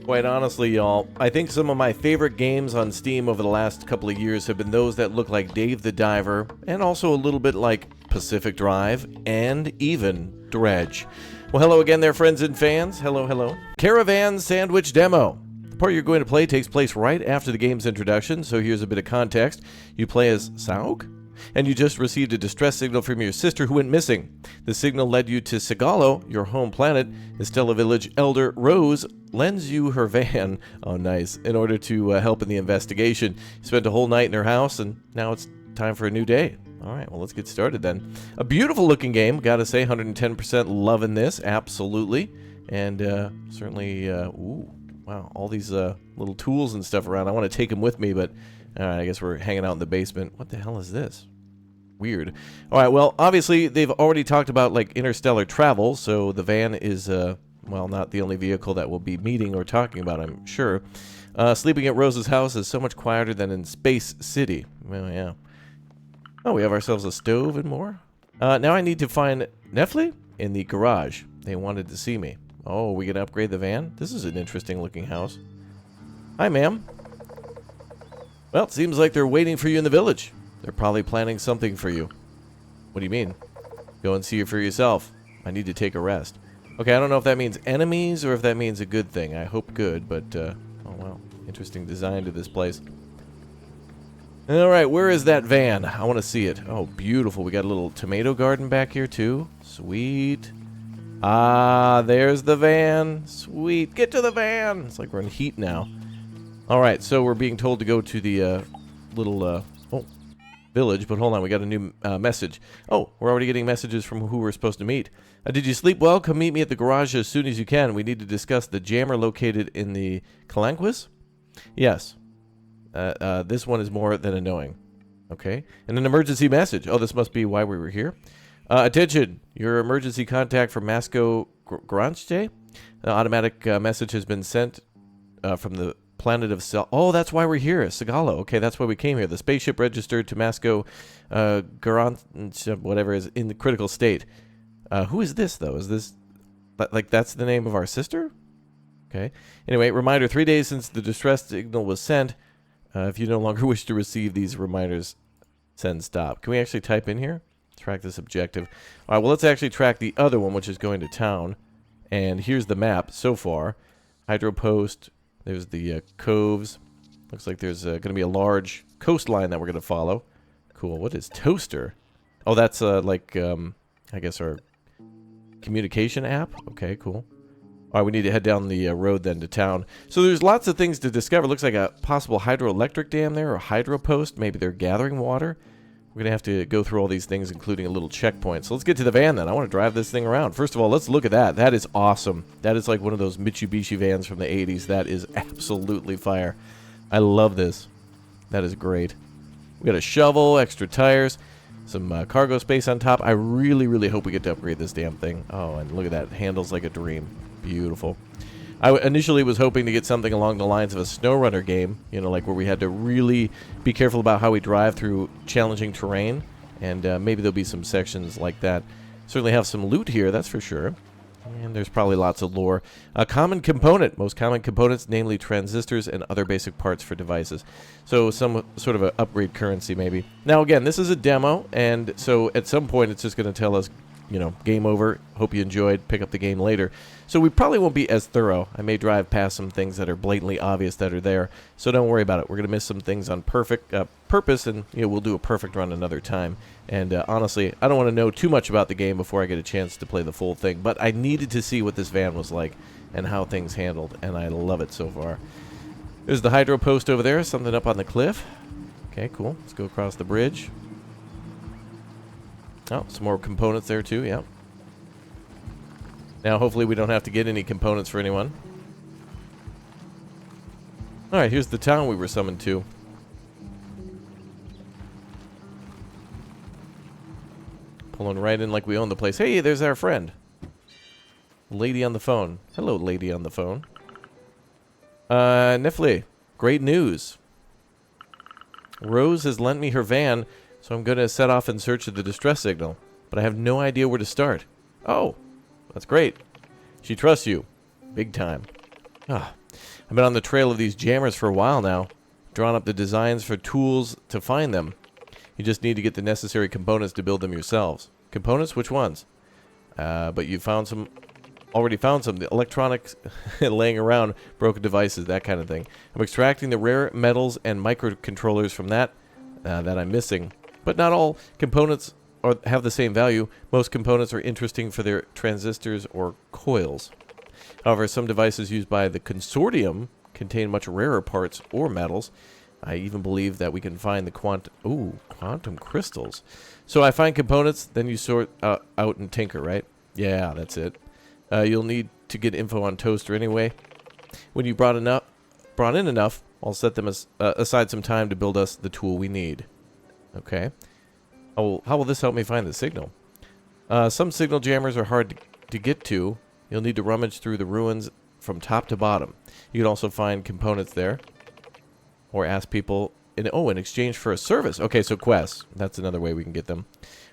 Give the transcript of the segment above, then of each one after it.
Quite honestly, y'all, I think some of my favorite games on Steam over the last couple of years have been those that look like Dave the Diver, and also a little bit like Pacific Drive, and even Dredge. Well, hello again there, friends and fans. Hello, hello. Caravan Sandwich Demo. The part you're going to play takes place right after the game's introduction, so here's a bit of context. You play as Sauk, and you just received a distress signal from your sister who went missing. The signal led you to Sigalo, your home planet. Estella Village Elder Rose lends you her van, oh nice, in order to help in the investigation. You spent a whole night in her house, and now it's time for a new day. Alright, well, let's get started then. A beautiful looking game, gotta say, 110% loving this, absolutely. And certainly, ooh, wow, all these little tools and stuff around. I want to take them with me, but alright, I guess we're hanging out in the basement. What the hell is this? Weird. Alright, well, obviously, they've already talked about, like, interstellar travel, so the van is, well, not the only vehicle that we'll be meeting or talking about, I'm sure. Sleeping at Rose's house is so much quieter than in Space City. Well, yeah. Oh, we have ourselves a stove and more. Now I need to find Nèfle in the garage. They wanted to see me. Oh, we can upgrade the van? This is an interesting looking house. Hi, ma'am. Well, it seems like they're waiting for you in the village. They're probably planning something for you. What do you mean? Go and see it for yourself. I need to take a rest. Okay, I don't know if that means enemies or if that means a good thing. I hope good, but, oh wow. Interesting design to this place. Alright, where is that van? I want to see it. Oh, beautiful. We got a little tomato garden back here, too. Sweet. Ah, there's the van. Sweet. Get to the van. It's like we're in heat now. Alright, so we're being told to go to the little village, but hold on, we got a new message. Oh, we're already getting messages from who we're supposed to meet. Did you sleep well? Come meet me at the garage as soon as you can. We need to discuss the jammer located in the Calanquas? Yes. This one is more than annoying. Okay. And an emergency message. Oh, this must be why we were here. Attention! Your emergency contact from Masco Granche. The automatic message has been sent from the planet of Oh, that's why we're here. Sigalo. Okay, that's why we came here. The spaceship registered to Masco Granche, whatever, is in the critical state. Who is this, though? Is this... like, that's the name of our sister? Okay. Anyway, reminder, 3 days since the distress signal was sent. If you no longer wish to receive these reminders, send stop. Can we actually type in here? Track this objective. Alright, well, let's actually track the other one, which is going to town. And here's the map so far. Hydro Post. There's the coves. Looks like there's going to be a large coastline that we're going to follow. Cool. What is Toaster? Oh, that's like, I guess our communication app. Okay, cool. All right, we need to head down the road then to town. So there's lots of things to discover. Looks like a possible hydroelectric dam there, or hydro post. Maybe they're gathering water. We're going to have to go through all these things, including a little checkpoint. So let's get to the van then. I want to drive this thing around. First of all, let's look at that. That is awesome. That is like one of those Mitsubishi vans from the 80s. That is absolutely fire. I love this. That is great. We got a shovel, extra tires, some cargo space on top. I really, really hope we get to upgrade this damn thing. Oh, and look at that. Handles like a dream. Beautiful. I initially was hoping to get something along the lines of a SnowRunner game, you know, like where we had to really be careful about how we drive through challenging terrain, and maybe there'll be some sections like that. Certainly have some loot here, that's for sure. And there's probably lots of lore. A common component, most common components, namely transistors and other basic parts for devices. So some sort of an upgrade currency, maybe. Now, again, this is a demo, and so at some point it's just going to tell us, you know, game over, hope you enjoyed, pick up the game later. So we probably won't be as thorough. I may drive past some things that are blatantly obvious that are there, so don't worry about it. We're going to miss some things on purpose, and you know, we'll do a perfect run another time. And honestly, I don't want to know too much about the game before I get a chance to play the full thing, but I needed to see what this van was like and how things handled, and I love it so far. There's the hydro post over there, something up on the cliff. Okay, cool. Let's go across the bridge. Oh, some more components there too, yeah. Now, hopefully we don't have to get any components for anyone. Alright, here's the town we were summoned to. Pulling right in like we own the place. Hey, there's our friend. Lady on the phone. Hello, lady on the phone. Nèfle, great news. Rose has lent me her van, so I'm going to set off in search of the distress signal. But I have no idea where to start. Oh, that's great. She trusts you. Big time. Ah. I've been on the trail of these jammers for a while now, drawn up the designs for tools to find them. You just need to get the necessary components to build them yourselves. Components? Which ones? But you found some... Already found some. The electronics laying around, broken devices, that kind of thing. I'm extracting the rare metals and microcontrollers from that I'm missing. But not all components have the same value. Most components are interesting for their transistors or coils. However, some devices used by the consortium contain much rarer parts or metals. I even believe that we can find the quantum crystals. So I find components, then you sort out and tinker, right? Yeah, that's it. You'll need to get info on Toaster anyway. When you brought in enough, I'll set them aside some time to build us the tool we need. Okay. Oh, how will this help me find the signal? Some signal jammers are hard to get to. You'll need to rummage through the ruins from top to bottom. You can also find components there. Or ask people in exchange for a service. Okay, so quests. That's another way we can get them.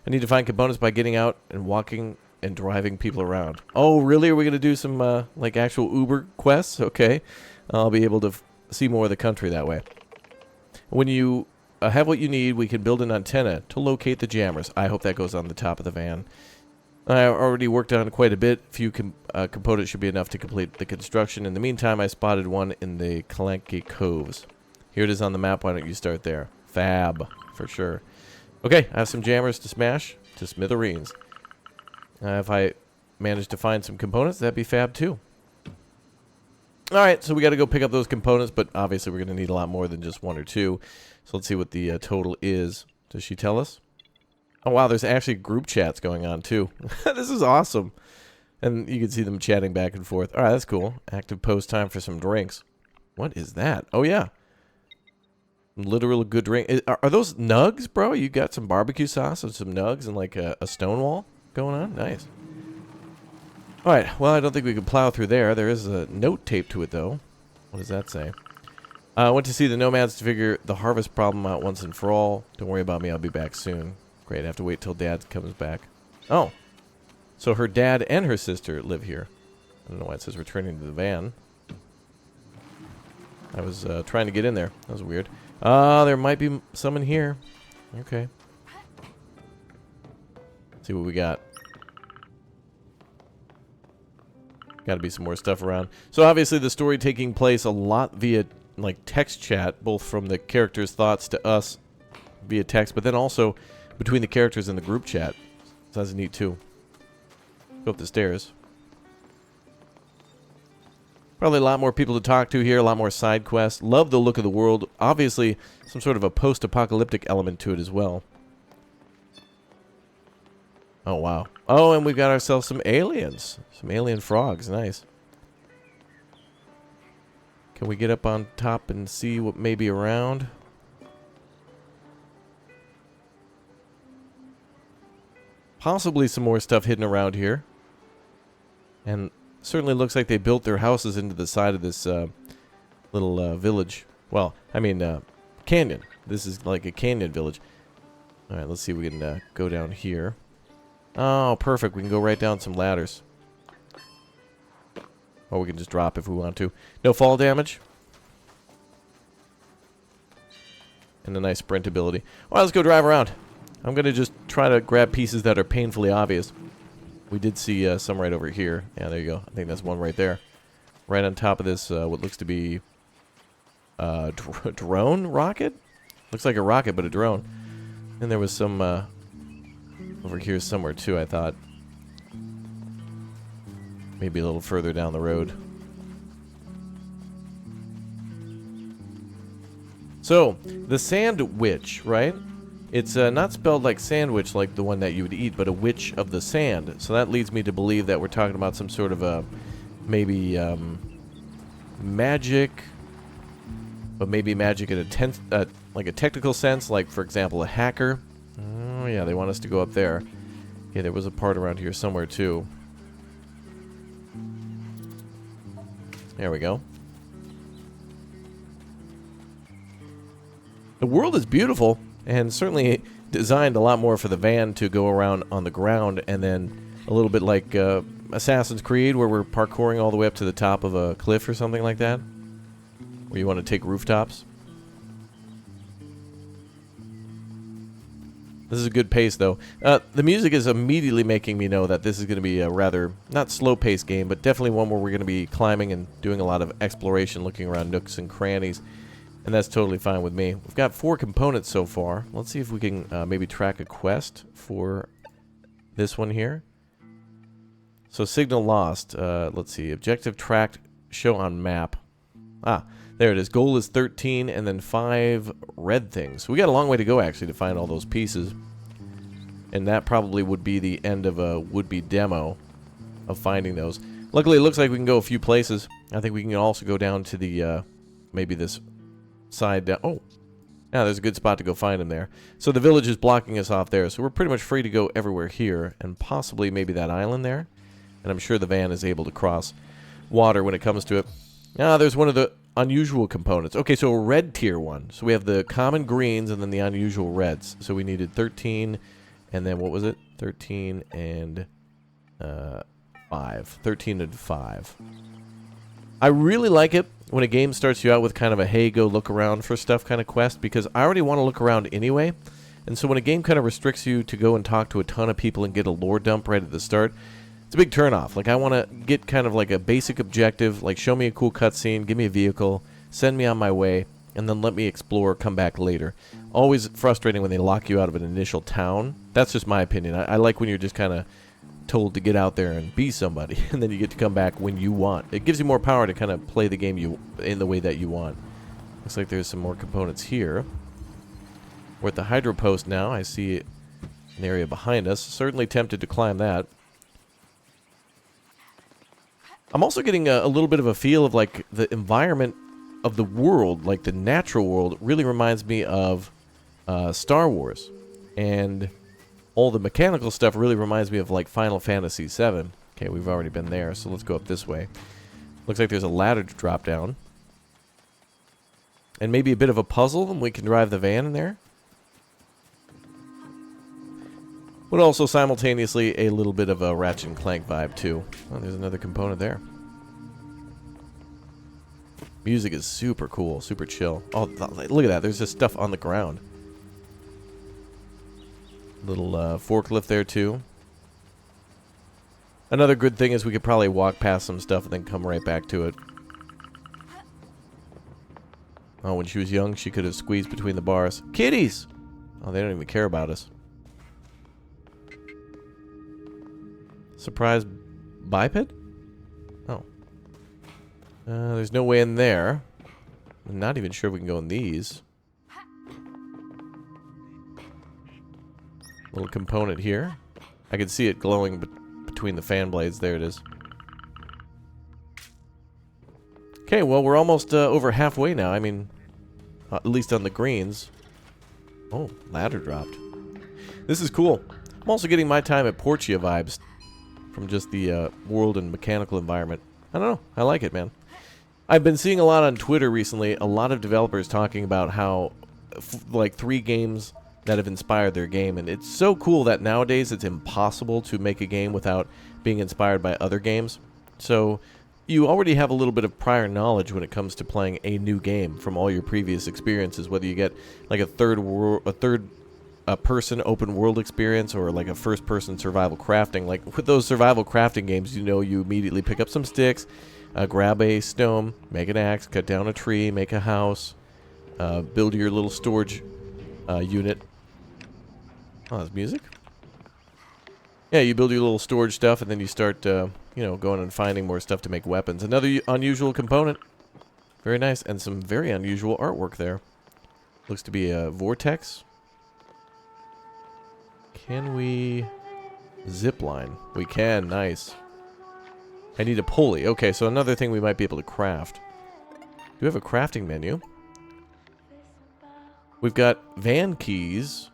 I need to find components by getting out and walking and driving people around. Oh, really? Are we going to do some, like, actual Uber quests? Okay. I'll be able to see more of the country that way. When you have what you need, we can build an antenna to locate the jammers. I hope that goes on the top of the van. I already worked on quite a bit. Few components should be enough to complete the construction. In the meantime, I spotted one in the Kalanki Coves. Here it is on the map. Why don't you start there? Fab, for sure. Okay, I have some jammers to smash to smithereens. If I manage to find some components, that'd be fab too. Alright, so we got to go pick up those components, but obviously we're going to need a lot more than just one or two. So let's see what the total is. Does she tell us? Oh wow, there's actually group chats going on too. This is awesome. And you can see them chatting back and forth. Alright, that's cool. Active post time for some drinks. What is that? Oh yeah. Literal good drink. Are those nugs, bro? You got some barbecue sauce and some nugs and like a Stonewall going on? Nice. Alright, well, I don't think we can plow through there. There is a note taped to it, though. What does that say? I went to see the nomads to figure the harvest problem out once and for all. Don't worry about me, I'll be back soon. Great, I have to wait till Dad comes back. Oh. So her dad and her sister live here. I don't know why it says returning to the van. I was trying to get in there. That was weird. There might be some in here. Okay. Let's see what we got. Got to be some more stuff around. So obviously the story taking place a lot via like text chat, both from the characters' thoughts to us via text, but then also between the characters in the group chat. So that's neat too. Go up the stairs. Probably a lot more people to talk to here, a lot more side quests. Love the look of the world. Obviously, some sort of a post-apocalyptic element to it as well. Oh, wow. Oh, and we've got ourselves some aliens. Some alien frogs. Nice. Can we get up on top and see what may be around? Possibly some more stuff hidden around here. And certainly looks like they built their houses into the side of this little village. Well, I mean, canyon. This is like a canyon village. Alright, let's see if we can go down here. Oh, perfect. We can go right down some ladders. Or we can just drop if we want to. No fall damage. And a nice sprint ability. Alright, let's go drive around. I'm going to just try to grab pieces that are painfully obvious. We did see some right over here. Yeah, there you go. I think that's one right there. Right on top of this, what looks to be a drone rocket? Looks like a rocket, but a drone. And there was some over here somewhere, too, I thought. Maybe a little further down the road. So, the Sand Witch, right? It's not spelled like sandwich, like the one that you would eat, but a witch of the sand. So that leads me to believe that we're talking about some sort of a, maybe, magic, but maybe magic in a like a technical sense, like, for example, a hacker. Oh, yeah, they want us to go up there. Yeah, there was a part around here somewhere, too. There we go. The world is beautiful. And certainly designed a lot more for the van to go around on the ground, and then a little bit like Assassin's Creed, where we're parkouring all the way up to the top of a cliff or something like that. Where you want to take rooftops. This is a good pace, though. The music is immediately making me know that this is going to be a rather, not slow-paced game, but definitely one where we're going to be climbing and doing a lot of exploration, looking around nooks and crannies. And that's totally fine with me. We've got 4 components so far. Let's see if we can maybe track a quest for this one here. So, signal lost. Let's see. Objective tracked, show on map. Ah, there it is. Goal is 13 and then 5 red things. So we got a long way to go, actually, to find all those pieces. And that probably would be the end of a would-be demo of finding those. Luckily, it looks like we can go a few places. I think we can also go down to the, maybe this side down. Oh, yeah, there's a good spot to go find them there. So the village is blocking us off there. So we're pretty much free to go everywhere here. And possibly maybe that island there. And I'm sure the van is able to cross water when it comes to it. Ah, there's one of the unusual components. Okay, so a red tier one. So we have the common greens and then the unusual reds. So we needed 13 and then what was it? 13 and 5. 13 and 5. I really like it when a game starts you out with kind of a hey, go look around for stuff kind of quest, because I already want to look around anyway. And so when a game kind of restricts you to go and talk to a ton of people and get a lore dump right at the start, it's a big turnoff. Like, I want to get kind of like a basic objective, like show me a cool cutscene, give me a vehicle, send me on my way, and then let me explore, come back later. Always frustrating when they lock you out of an initial town. That's just my opinion. I like when you're just kind of told to get out there and be somebody, and then you get to come back when you want. It gives you more power to kind of play the game in the way that you want. Looks like there's some more components here. We're at the hydro post now. I see an area behind us. Certainly tempted to climb that. I'm also getting a little bit of a feel of like the environment of the world, like the natural world, really reminds me of Star Wars. And all the mechanical stuff really reminds me of like Final Fantasy VII. Okay, we've already been there, so let's go up this way. Looks like there's a ladder to drop down. And maybe a bit of a puzzle, and we can drive the van in there. But also simultaneously a little bit of a Ratchet and Clank vibe too. Oh, there's another component there. Music is super cool, super chill. Oh, look at that. There's just stuff on the ground. Little forklift there too. Another good thing is we could probably walk past some stuff and then come right back to it. Oh, when she was young, she could have squeezed between the bars. Kitties! Oh, they don't even care about us. Surprise biped? Oh. There's no way in there. I'm not even sure if we can go in these. Little component here. I can see it glowing between the fan blades. There it is. Okay, well, we're almost over halfway now. I mean, at least on the greens. Oh, ladder dropped. This is cool. I'm also getting my time at Portia vibes from just the world and mechanical environment. I don't know. I like it, man. I've been seeing a lot on Twitter recently, a lot of developers talking about how, like, 3 games that have inspired their game. And it's so cool that nowadays it's impossible to make a game without being inspired by other games. So you already have a little bit of prior knowledge when it comes to playing a new game from all your previous experiences, whether you get like a third person open world experience or like a first person survival crafting. Like with those survival crafting games, you know, you immediately pick up some sticks, grab a stone, make an axe, cut down a tree, make a house, build your little storage unit. Oh, that's music? Yeah, you build your little storage stuff and then you start, you know, going and finding more stuff to make weapons. Another unusual component. Very nice. And some very unusual artwork there. Looks to be a vortex. Can we zip line? We can. Nice. I need a pulley. Okay, so another thing we might be able to craft. Do we have a crafting menu? We've got van keys,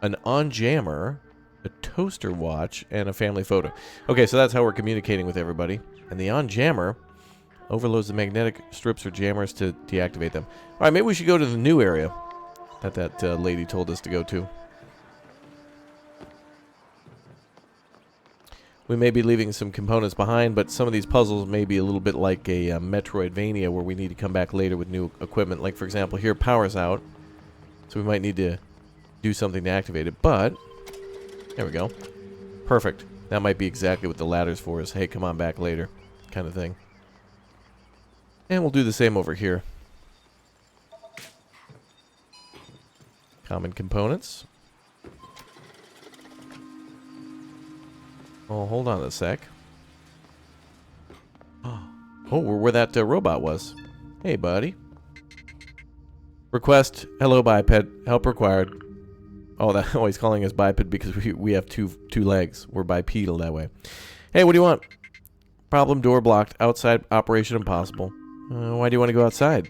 an on-jammer, a toaster watch, and a family photo. Okay, so that's how we're communicating with everybody. And the on-jammer overloads the magnetic strips or jammers to deactivate them. All right, maybe we should go to the new area that lady told us to go to. we may be leaving some components behind, but some of these puzzles may be a little bit like a Metroidvania where we need to come back later with new equipment. Like, for example, here power's out, so we might need to do something to activate it, but there we go. Perfect. That might be exactly what the ladder's for, is, hey, come on back later kind of thing. And we'll do the same over here. Common components. Oh, hold on a sec. Oh, we're where that robot was. Hey, buddy. Request, hello, biped. Help required. Oh, that he's calling us biped because we have two legs. We're bipedal that way. Hey, what do you want? Problem, door blocked. Outside operation impossible. Why do you want to go outside?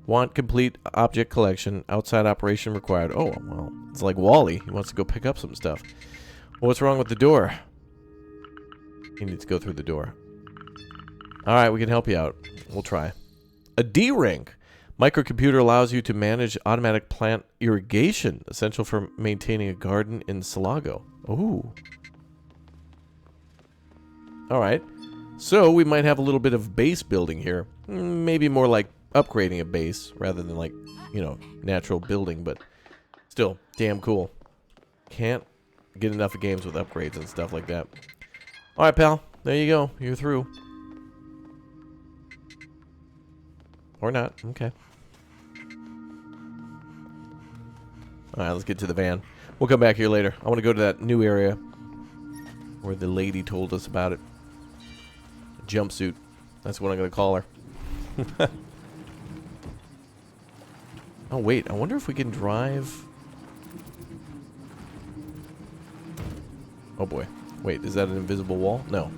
Want complete object collection. Outside operation required. Oh, well, it's like Wally. He wants to go pick up some stuff. Well, what's wrong with the door? He needs to go through the door. Alright, we can help you out. We'll try. A D-ring. Microcomputer allows you to manage automatic plant irrigation, essential for maintaining a garden in Selago. Ooh. Alright. So, we might have a little bit of base building here. Maybe more like upgrading a base, rather than like, you know, natural building, but still, damn cool. Can't get enough of games with upgrades and stuff like that. Alright, pal. There you go. You're through. Or not. Okay. Alright, let's get to the van. We'll come back here later. I want to go to that new area where the lady told us about it. Jumpsuit. That's what I'm going to call her. Oh, wait. I wonder if we can drive... Oh, boy. Wait, is that an invisible wall? No.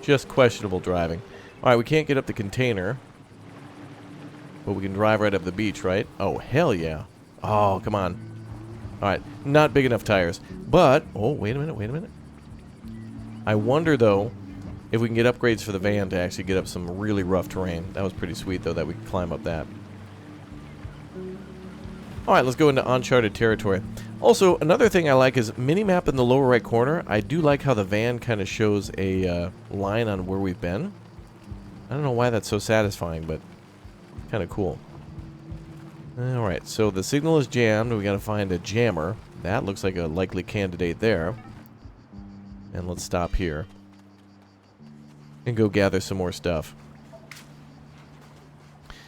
Just questionable driving. Alright, we can't get up the container. But we can drive right up the beach, right? Oh, hell yeah. Oh, come on. Alright, not big enough tires. But, oh, wait a minute. I wonder, though, if we can get upgrades for the van to actually get up some really rough terrain. That was pretty sweet, though, that we could climb up that. Alright, let's go into uncharted territory. Also, another thing I like is minimap in the lower right corner. I do like how the van kind of shows a line on where we've been. I don't know why that's so satisfying, but kind of cool. Alright, so the signal is jammed. We got to find a jammer. That looks like a likely candidate there. And let's stop here. And go gather some more stuff.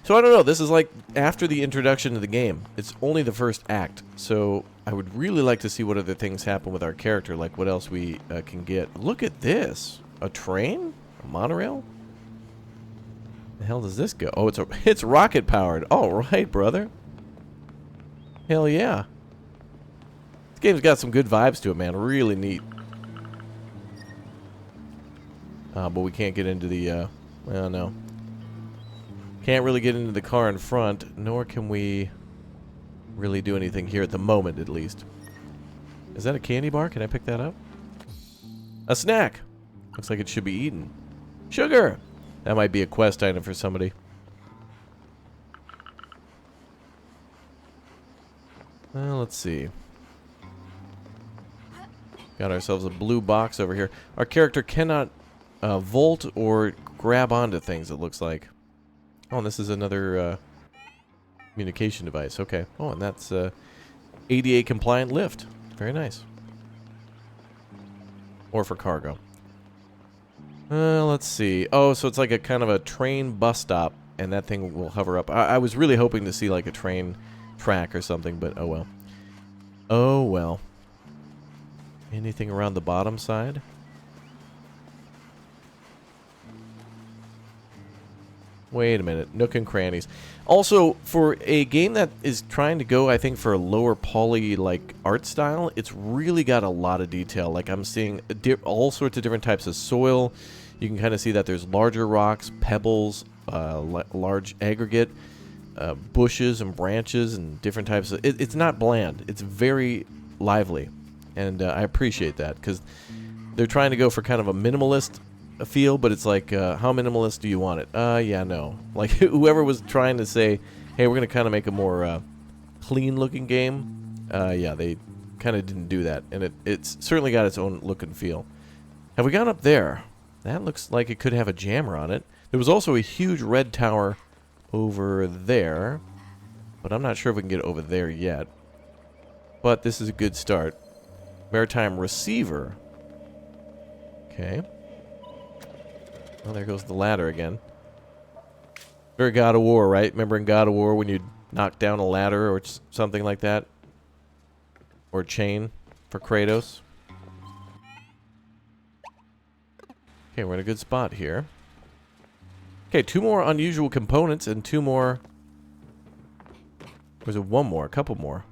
So I don't know, this is like after the introduction to the game. It's only the first act, so I would really like to see what other things happen with our character, like what else we can get. Look at this! A train? A monorail? The hell does this go? Oh, it's rocket powered. All right, brother. Hell yeah. This game's got some good vibes to it, man. Really neat. But we can't get into the, well, no. Can't really get into the car in front, nor can we really do anything here at the moment, at least. Is that a candy bar? Can I pick that up? A snack! Looks like it should be eaten. Sugar! That might be a quest item for somebody. Well, let's see. Got ourselves a blue box over here. Our character cannot vault or grab onto things, it looks like. Oh, and this is another communication device. Okay. Oh, and that's ADA compliant lift. Very nice. Or for cargo. Let's see. Oh, so it's like a kind of a train bus stop, and that thing will hover up. I was really hoping to see like a train track or something, but oh well. Oh well. Anything around the bottom side? Wait a minute. Nook and crannies. Also, for a game that is trying to go, I think, for a lower poly, like, art style, it's really got a lot of detail. Like, I'm seeing all sorts of different types of soil. You can kind of see that there's larger rocks, pebbles, large aggregate, bushes and branches, and different types of... It's not bland. It's very lively. And I appreciate that, because they're trying to go for kind of a minimalist feel, but it's like, how minimalist do you want it? Yeah, no. Like, whoever was trying to say, hey, we're going to kind of make a more clean-looking game, yeah, they kind of didn't do that. And it's certainly got its own look and feel. Have we gone up there? That looks like it could have a jammer on it. There was also a huge red tower over there. But I'm not sure if we can get over there yet. But this is a good start. Maritime receiver. Okay. Well, there goes the ladder again. Very God of War, right? Remember in God of War when you knock down a ladder or something like that? Or a chain for Kratos? Okay, we're in a good spot here. Okay, 2 more unusual components and 2 more... Or is it 1 more? A couple more.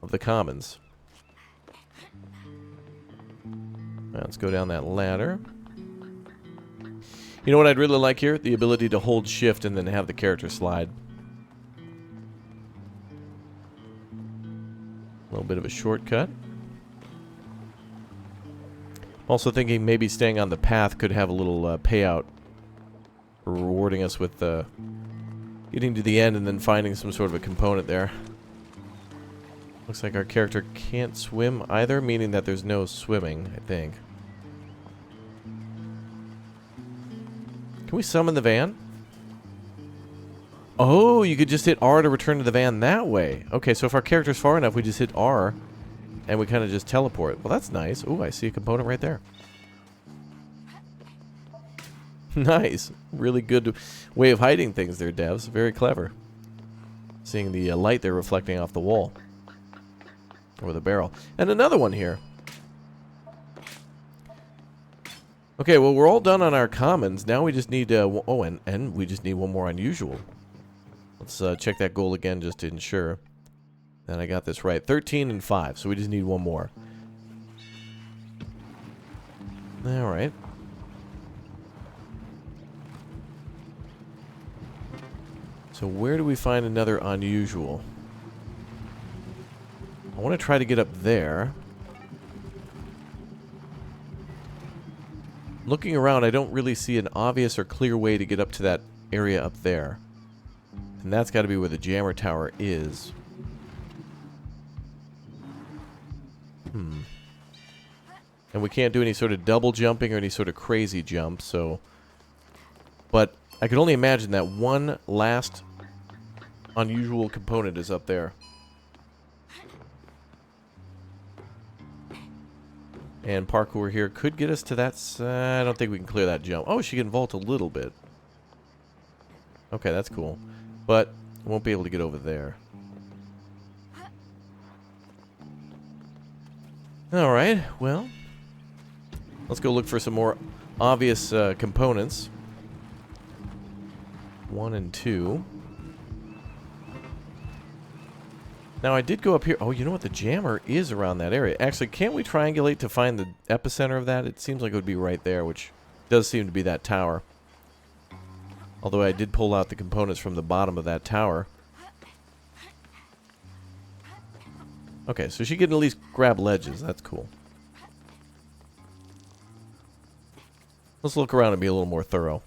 Of the commons. Now, let's go down that ladder. You know what I'd really like here? The ability to hold shift and then have the character slide. A little bit of a shortcut. Also thinking maybe staying on the path could have a little payout for rewarding us with getting to the end and then finding some sort of a component there. Looks like our character can't swim either, meaning that there's no swimming, I think. Can we summon the van? Oh, you could just hit R to return to the van that way. Okay, so if our character's far enough, we just hit R and we kind of just teleport. Well, that's nice. Oh, I see a component right there. Nice. Really good way of hiding things there, devs. Very clever. Seeing the light there reflecting off the wall. Or the barrel. And another one here. Okay, well, we're all done on our commons. Now we just need... oh, and we just need 1 more unusual. Let's check that goal again just to ensure that I got this right. 13 and 5, so we just need 1 more. Alright. So where do we find another unusual? I want to try to get up there. Looking around, I don't really see an obvious or clear way to get up to that area up there. And that's got to be where the jammer tower is. And we can't do any sort of double jumping or any sort of crazy jump, so... But I could only imagine that one last unusual component is up there. And parkour here could get us to that... I don't think we can clear that jump. Oh, she can vault a little bit. Okay, that's cool. But won't be able to get over there. Alright, well... Let's go look for some more obvious components. 1 and 2. Now, I did go up here. Oh, you know what? The jammer is around that area. Actually, can't we triangulate to find the epicenter of that? It seems like it would be right there, which does seem to be that tower. Although I did pull out the components from the bottom of that tower. Okay, so she can at least grab ledges. That's cool. Let's look around and be a little more thorough.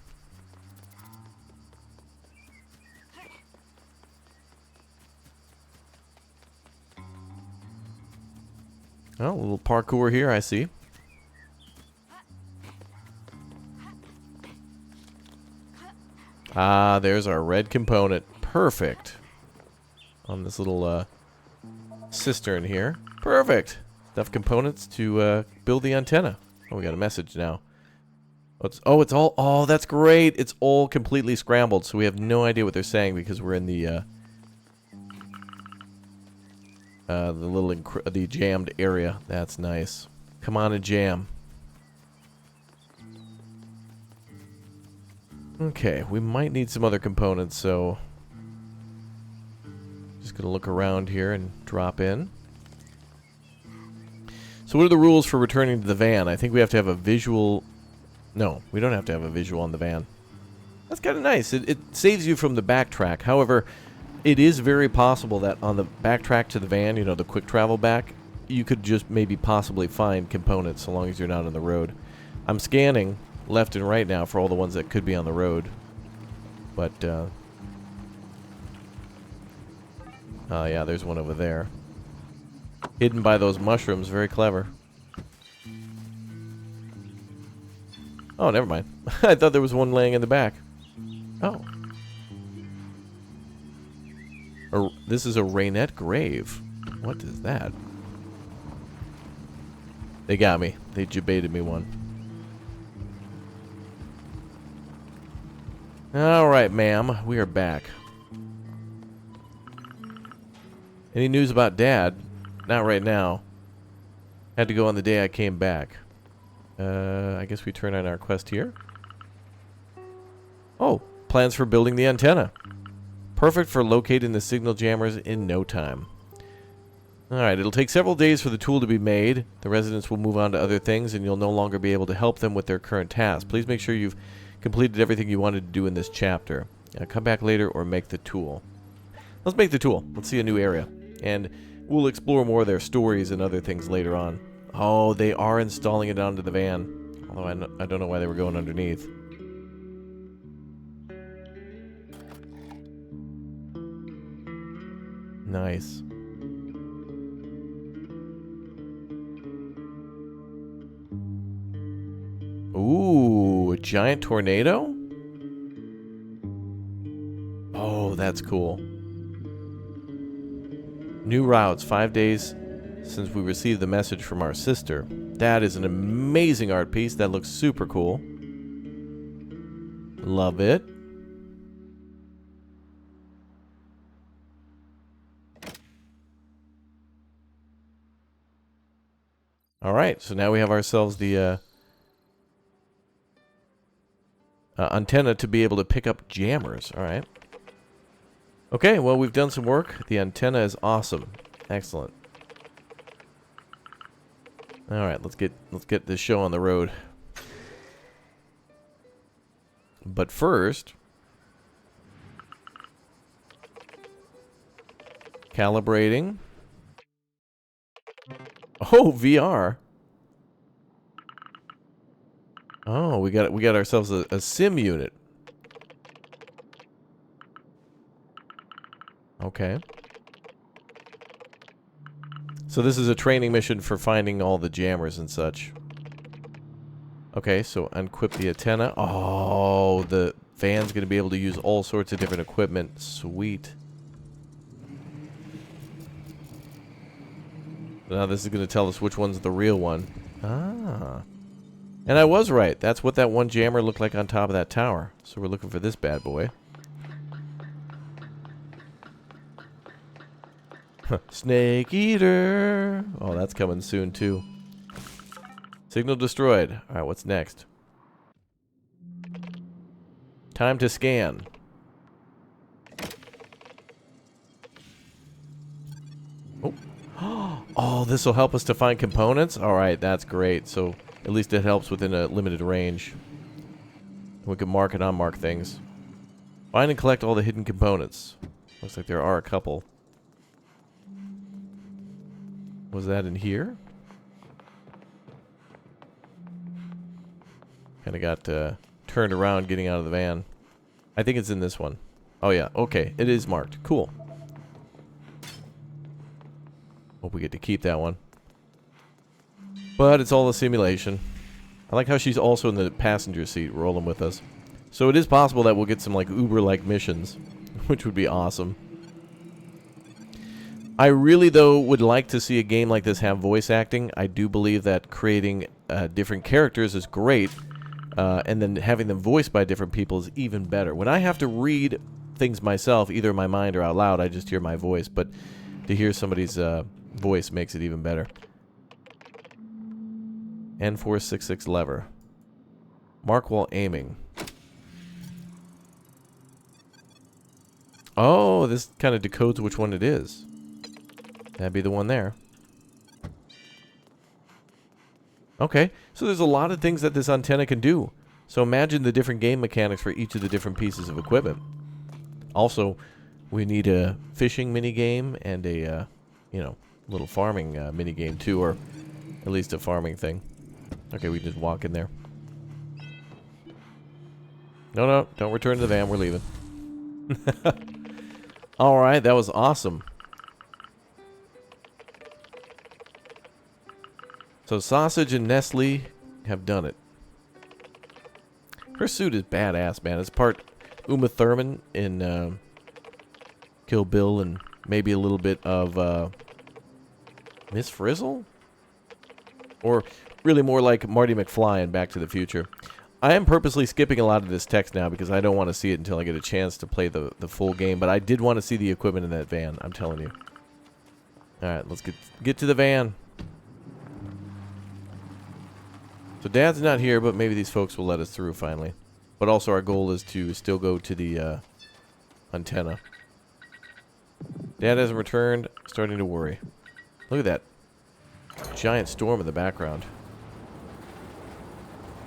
Oh, a little parkour here, I see. Ah, there's our red component. Perfect. On this little cistern here. Perfect. Enough components to build the antenna. Oh, we got a message now. It's all... Oh, that's great. It's all completely scrambled, so we have no idea what they're saying because we're in the the jammed area. That's nice. Come on and jam. Okay, we might need some other components, so... Just gonna look around here and drop in. So what are the rules for returning to the van? I think we have to have a visual... No, we don't have to have a visual on the van. That's kind of nice. It saves you from the backtrack. However, it is very possible that on the backtrack to the van, you know, the quick travel back, you could just maybe possibly find components so long as you're not on the road. I'm scanning left and right now for all the ones that could be on the road. But, yeah, there's one over there. Hidden by those mushrooms. Very clever. Oh, never mind. I thought there was one laying in the back. Oh. This is a Rainette grave. What is that? They got me. They jebaited me one. Alright, ma'am. We are back. Any news about Dad? Not right now. Had to go on the day I came back. I guess we turn on our quest here. Oh, plans for building the antenna. Perfect for locating the signal jammers in no time. Alright, it'll take several days for the tool to be made. The residents will move on to other things, and you'll no longer be able to help them with their current tasks. Please make sure you've completed everything you wanted to do in this chapter. Come back later or make the tool. Let's make the tool. Let's see a new area. And we'll explore more of their stories and other things later on. Oh, they are installing it onto the van. Although I don't know why they were going underneath. Nice. Ooh, a giant tornado? Oh, that's cool. New routes, 5 days since we received the message from our sister. That is an amazing art piece. That looks super cool. Love it. Alright, so now we have ourselves the antenna to be able to pick up jammers. Alright. Okay, well, we've done some work. The antenna is awesome. Excellent. Alright, let's get this show on the road. But first, calibrating. Oh, VR. Oh, we got ourselves a sim unit. Okay. So this is a training mission for finding all the jammers and such. Okay, so unequip the antenna. Oh, the van's going to be able to use all sorts of different equipment. Sweet. Now this is going to tell us which one's the real one. Ah. And I was right. That's what that one jammer looked like on top of that tower. So we're looking for this bad boy. Snake Eater. Oh, that's coming soon too. Signal destroyed. Alright, what's next? Time to scan. Oh. Oh, this will help us to find components? Alright, that's great. So at least it helps within a limited range. We can mark and unmark things. Find and collect all the hidden components. Looks like there are a couple. Was that in here? Kind of got turned around getting out of the van. I think it's in this one. Oh yeah, okay. It is marked. Cool. Hope we get to keep that one. But it's all a simulation. I like how she's also in the passenger seat rolling with us. So it is possible that we'll get some like Uber-like missions, which would be awesome. I really, though, would like to see a game like this have voice acting. I do believe that creating different characters is great, and then having them voiced by different people is even better. When I have to read things myself, either in my mind or out loud, I just hear my voice, but to hear somebody's voice makes it even better. N466 lever. Mark while aiming. Oh, this kind of decodes which one it is. That'd be the one there. Okay, so there's a lot of things that this antenna can do. So imagine the different game mechanics for each of the different pieces of equipment. Also, we need a fishing minigame and a, you know, little farming minigame too, or at least a farming thing. Okay, we just walk in there. No, don't return to the van. We're leaving. Alright, that was awesome. So Sausage and Nèfle have done it. Her suit is badass, man. It's part Uma Thurman in Kill Bill and maybe a little bit of Miss Frizzle? Or really more like Marty McFly in Back to the Future. I am purposely skipping a lot of this text now because I don't want to see it until I get a chance to play the full game. But I did want to see the equipment in that van, I'm telling you. Alright, let's get to the van. So Dad's not here, but maybe these folks will let us through finally. But also our goal is to still go to the antenna. Dad hasn't returned. Starting to worry. Look at that giant storm in the background.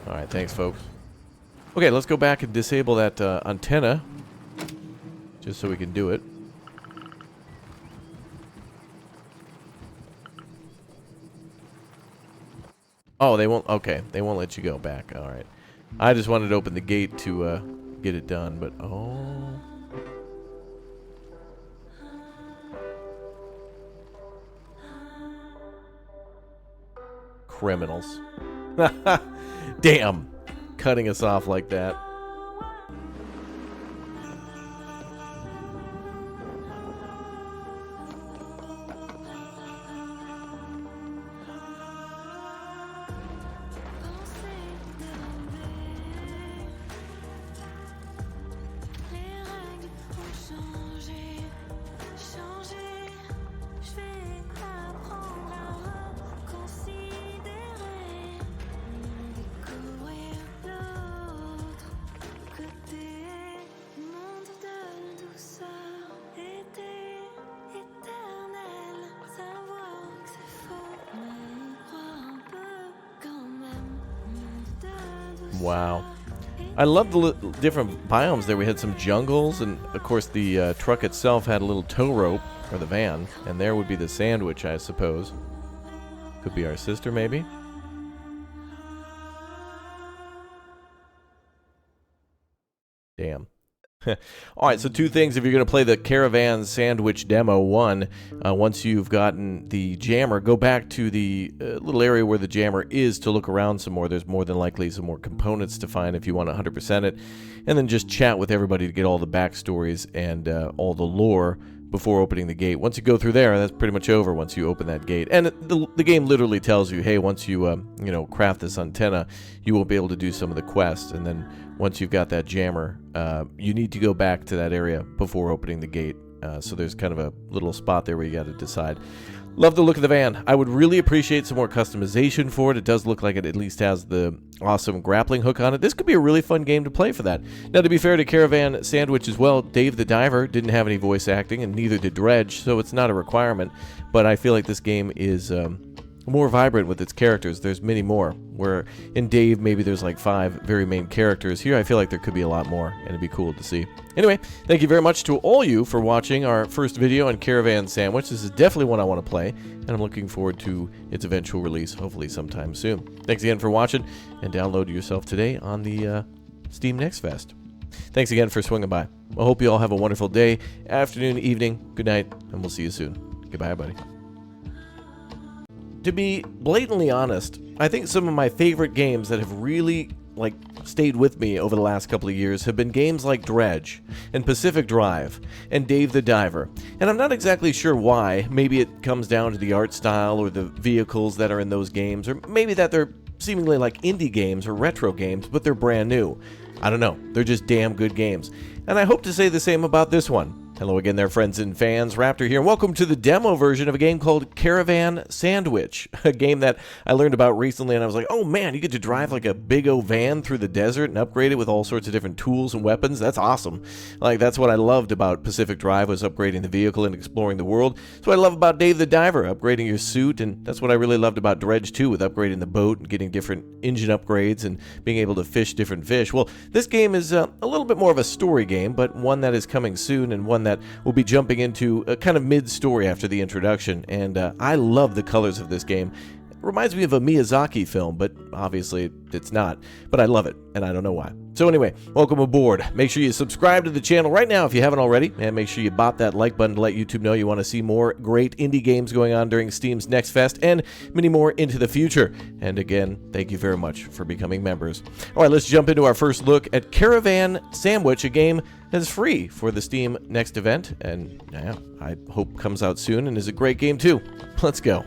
Alright, thanks folks. Okay, let's go back and disable that antenna. Just so we can do it. Oh, they won't. Okay, they won't let you go back. All right. I just wanted to open the gate to get it done, but oh, criminals! Damn, cutting us off like that. Wow. I love the different biomes there. We had some jungles, and of course the truck itself had a little tow rope, or the van, and there would be the sandwich, I suppose. Could be our sister, maybe? Damn. Alright, so two things. If you're going to play the Caravan Sandwich Demo 1, once you've gotten the jammer, go back to the little area where the jammer is to look around some more. There's more than likely some more components to find if you want to 100% it. And then just chat with everybody to get all the backstories and all the lore before opening the gate. Once you go through there, that's pretty much over once you open that gate. And the game literally tells you, hey, once you, you know, craft this antenna, you won't be able to do some of the quests. And then once you've got that jammer, you need to go back to that area before opening the gate. So there's kind of a little spot there where you got to decide. Love the look of the van. I would really appreciate some more customization for it. It does look like it at least has the awesome grappling hook on it. This could be a really fun game to play for that. Now, to be fair to Caravan Sandwich as well, Dave the Diver didn't have any voice acting, and neither did Dredge, so it's not a requirement. But I feel like this game is more vibrant with its characters. There's many more. Where in Dave, maybe there's like 5 very main characters. Here, I feel like there could be a lot more, and it'd be cool to see. Anyway, thank you very much to all you for watching our first video on Caravan Sandwich. This is definitely one I want to play, and I'm looking forward to its eventual release, hopefully sometime soon. Thanks again for watching, and download yourself today on the Steam Next Fest. Thanks again for swinging by. I hope you all have a wonderful day, afternoon, evening, good night, and we'll see you soon. Goodbye, buddy. To be blatantly honest, I think some of my favorite games that have really, like, stayed with me over the last couple of years have been games like Dredge, and Pacific Drive, and Dave the Diver. And I'm not exactly sure why. Maybe it comes down to the art style or the vehicles that are in those games, or maybe that they're seemingly like indie games or retro games, but they're brand new. I don't know. They're just damn good games. And I hope to say the same about this one. Hello again there, friends and fans. Raptor here, and welcome to the demo version of a game called Caravan Sandwich, a game that I learned about recently, and I was like, oh man, you get to drive like a big old van through the desert and upgrade it with all sorts of different tools and weapons. That's awesome. Like, that's what I loved about Pacific Drive, was upgrading the vehicle and exploring the world. That's what I love about Dave the Diver, upgrading your suit, and that's what I really loved about Dredge too, with upgrading the boat and getting different engine upgrades and being able to fish different fish. Well, this game is a little bit more of a story game, but one that is coming soon, and one that we'll be jumping into a kind of mid-story after the introduction, and I love the colors of this game. Reminds me of a Miyazaki film, but obviously it's not. But I love it, and I don't know why. So anyway, welcome aboard. Make sure you subscribe to the channel right now if you haven't already, and make sure you bop that like button to let YouTube know you want to see more great indie games going on during Steam's Next Fest and many more into the future. And again, thank you very much for becoming members. All right, let's jump into our first look at Caravan Sandwich, a game that is free for the Steam Next event, and I hope comes out soon and is a great game too. Let's go.